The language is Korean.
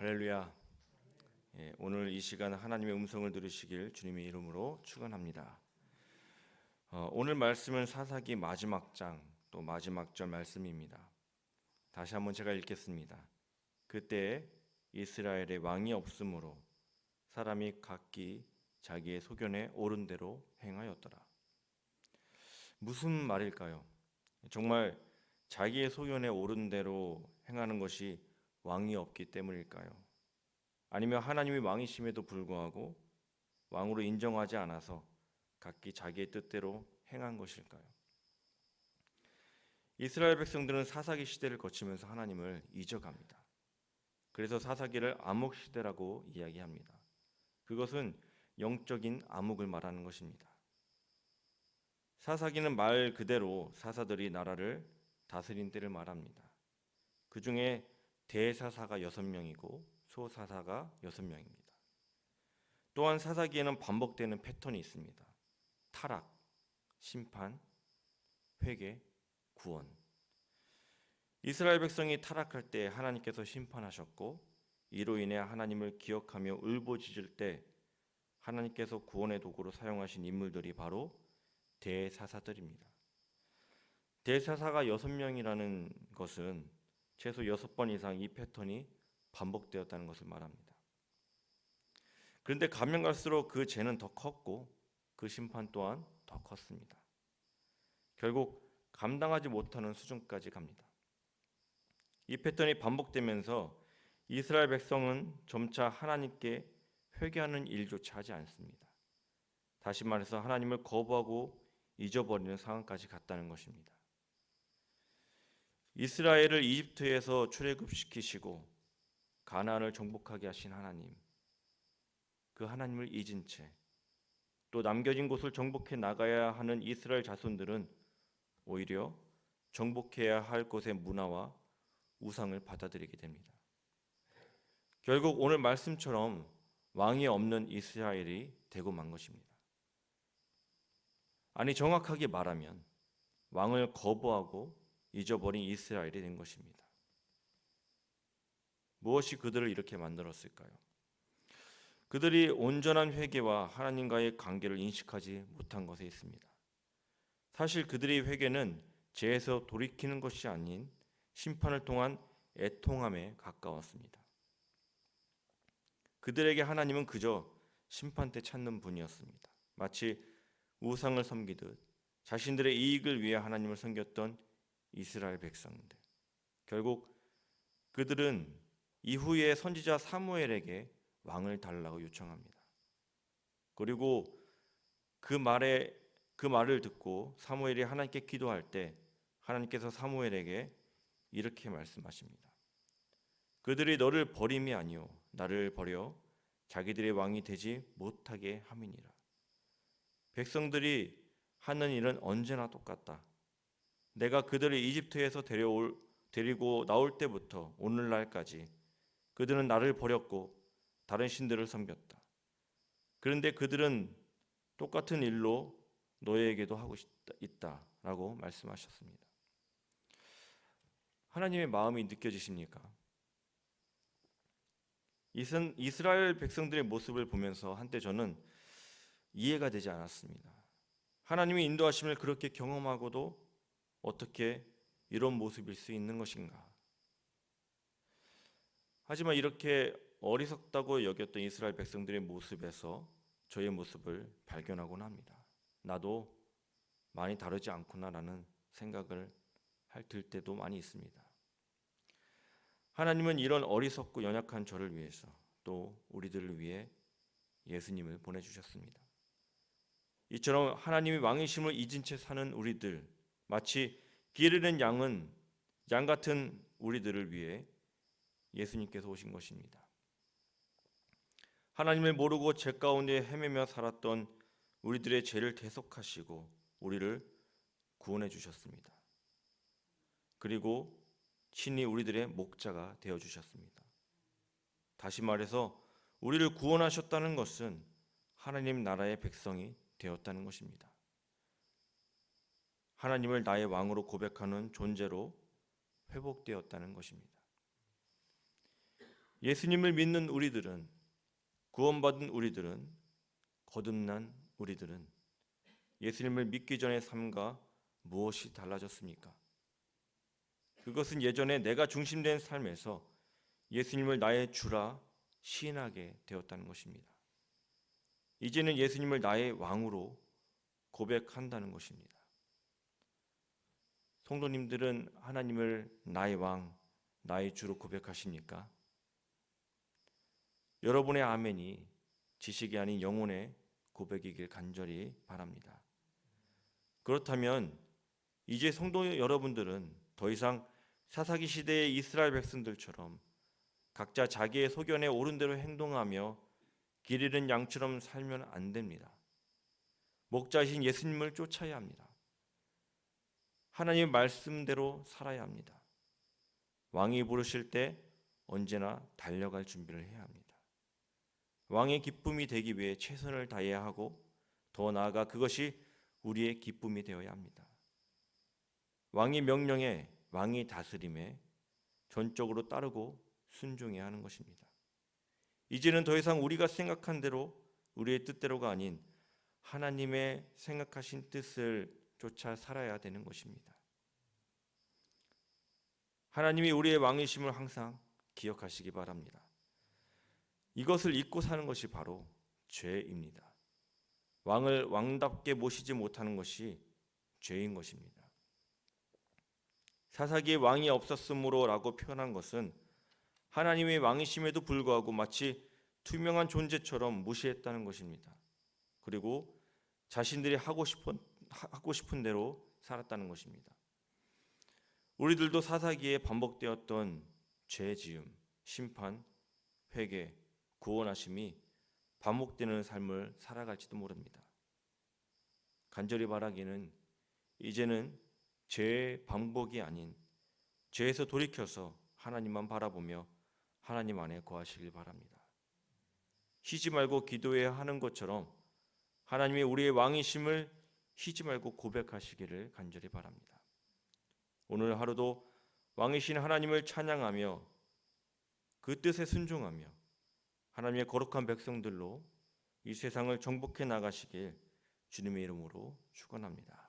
할렐루야. 오늘 이 시간 하나님의 음성을 들으시길 주님의 이름으로 축원합니다. 오늘 말씀은 사사기 마지막 장 또 마지막 절 말씀입니다. 다시 한번 제가 읽겠습니다. 그때 이스라엘의 왕이 없으므로 사람이 각기 자기의 소견에 옳은 대로 행하였더라. 무슨 말일까요? 정말 자기의 소견에 옳은 대로 행하는 것이 왕이 없기 때문일까요? 아니면 하나님이 왕이심에도 불구하고 왕으로 인정하지 않아서 각기 자기의 뜻대로 행한 것일까요? 이스라엘 백성들은 사사기 시대를 거치면서 하나님을 잊어갑니다. 그래서 사사기를 암흑 시대라고 이야기합니다. 그것은 영적인 암흑을 말하는 것입니다. 사사기는 말 그대로 사사들이 나라를 다스린 때를 말합니다. 그 중에 대사사가 6명이고 소사사가 6명입니다. 또한 사사기에는 반복되는 패턴이 있습니다. 타락, 심판, 회개, 구원. 이스라엘 백성이 타락할 때 하나님께서 심판하셨고 이로 인해 하나님을 기억하며 울부짖을 때 하나님께서 구원의 도구로 사용하신 인물들이 바로 대사사들입니다. 대사사가 6명이라는 것은 최소 6번 이상 이 패턴이 반복되었다는 것을 말합니다. 그런데 가면 갈수록 그 죄는 더 컸고 그 심판 또한 더 컸습니다. 결국 감당하지 못하는 수준까지 갑니다. 이 패턴이 반복되면서 이스라엘 백성은 점차 하나님께 회개하는 일조차 하지 않습니다. 다시 말해서 하나님을 거부하고 잊어버리는 상황까지 갔다는 것입니다. 이스라엘을 이집트에서 출애굽시키시고 가나안을 정복하게 하신 하나님, 그 하나님을 잊은 채 또 남겨진 곳을 정복해 나가야 하는 이스라엘 자손들은 오히려 정복해야 할 곳의 문화와 우상을 받아들이게 됩니다. 결국 오늘 말씀처럼 왕이 없는 이스라엘이 되고 만 것입니다. 아니 정확하게 말하면 왕을 거부하고 잊어버린 이스라엘이 된 것입니다. 무엇이 그들을 이렇게 만들었을까요? 그들이 온전한 회개와 하나님과의 관계를 인식하지 못한 것에 있습니다. 사실 그들의 회개는 죄에서 돌이키는 것이 아닌 심판을 통한 애통함에 가까웠습니다. 그들에게 하나님은 그저 심판 때 찾는 분이었습니다. 마치 우상을 섬기듯 자신들의 이익을 위해 하나님을 섬겼던 이스라엘 백성들. 결국 그들은 이후에 선지자 사무엘에게 왕을 달라고 요청합니다. 그리고 그 말을 듣고 사무엘이 하나님께 기도할 때 하나님께서 사무엘에게 이렇게 말씀하십니다. 그들이 너를 버림이 아니요 나를 버려 자기들의 왕이 되지 못하게 함이니라. 백성들이 하는 일은 언제나 똑같다. 내가 그들을 이집트에서 데리고 나올 때부터 오늘날까지 그들은 나를 버렸고 다른 신들을 섬겼다. 그런데 그들은 똑같은 일로 너에게도 하고 있다라고 말씀하셨습니다. 하나님의 마음이 느껴지십니까? 이스라엘 백성들의 모습을 보면서 한때 저는 이해가 되지 않았습니다. 하나님의 인도하심을 그렇게 경험하고도 어떻게 이런 모습일 수 있는 것인가? 하지만 이렇게 어리석다고 여겼던 이스라엘 백성들의 모습에서 저의 모습을 발견하곤 합니다. 나도 많이 다르지 않구나라는 생각을 들 때도 많이 있습니다. 하나님은 이런 어리석고 연약한 저를 위해서 또 우리들을 위해 예수님을 보내주셨습니다. 이처럼 하나님의 왕이심을 잊은 채 사는 우리들, 마치 길 잃은 양 같은 우리들을 위해 예수님께서 오신 것입니다. 하나님을 모르고 죄 가운데 헤매며 살았던 우리들의 죄를 대속하시고 우리를 구원해 주셨습니다. 그리고 친히 우리들의 목자가 되어 주셨습니다. 다시 말해서 우리를 구원하셨다는 것은 하나님 나라의 백성이 되었다는 것입니다. 하나님을 나의 왕으로 고백하는 존재로 회복되었다는 것입니다. 예수님을 믿는 우리들은, 구원받은 우리들은, 거듭난 우리들은 예수님을 믿기 전의 삶과 무엇이 달라졌습니까? 그것은 예전에 내가 중심된 삶에서 예수님을 나의 주라 시인하게 되었다는 것입니다. 이제는 예수님을 나의 왕으로 고백한다는 것입니다. 성도님들은 하나님을 나의 왕, 나의 주로 고백하십니까? 여러분의 아멘이 지식이 아닌 영혼의 고백이길 간절히 바랍니다. 그렇다면 이제 성도 여러분들은 더 이상 사사기 시대의 이스라엘 백성들처럼 각자 자기의 소견에 옳은 대로 행동하며 길 잃은 양처럼 살면 안 됩니다. 목자이신 예수님을 쫓아야 합니다. 하나님의 말씀대로 살아야 합니다. 왕이 부르실 때 언제나 달려갈 준비를 해야 합니다. 왕의 기쁨이 되기 위해 최선을 다해야 하고 더 나아가 그것이 우리의 기쁨이 되어야 합니다. 왕의 명령에, 왕의 다스림에 전적으로 따르고 순종해야 하는 것입니다. 이제는 더 이상 우리가 생각한 대로, 우리의 뜻대로가 아닌 하나님의 생각하신 뜻을 쫓아 살아야 되는 것입니다. 하나님이 우리의 왕이심을 항상 기억하시기 바랍니다. 이것을 잊고 사는 것이 바로 죄입니다. 왕을 왕답게 모시지 못하는 것이 죄인 것입니다. 사사기에 왕이 없었으므로라고 표현한 것은 하나님의 왕이심에도 불구하고 마치 투명한 존재처럼 무시했다는 것입니다. 그리고 자신들이 하고 싶은 대로 살았다는 것입니다. 우리들도 사사기에 반복되었던 죄 지음, 심판, 회개, 구원하심이 반복되는 삶을 살아갈지도 모릅니다. 간절히 바라기는 이제는 죄의 반복이 아닌 죄에서 돌이켜서 하나님만 바라보며 하나님 안에 거하시길 바랍니다. 쉬지 말고 기도해야 하는 것처럼 하나님이 우리의 왕이심을 쉬지 말고 고백하시기를 간절히 바랍니다. 오늘 하루도 왕이신 하나님을 찬양하며 그 뜻에 순종하며 하나님의 거룩한 백성들로 이 세상을 정복해 나가시길 주님의 이름으로 축원합니다.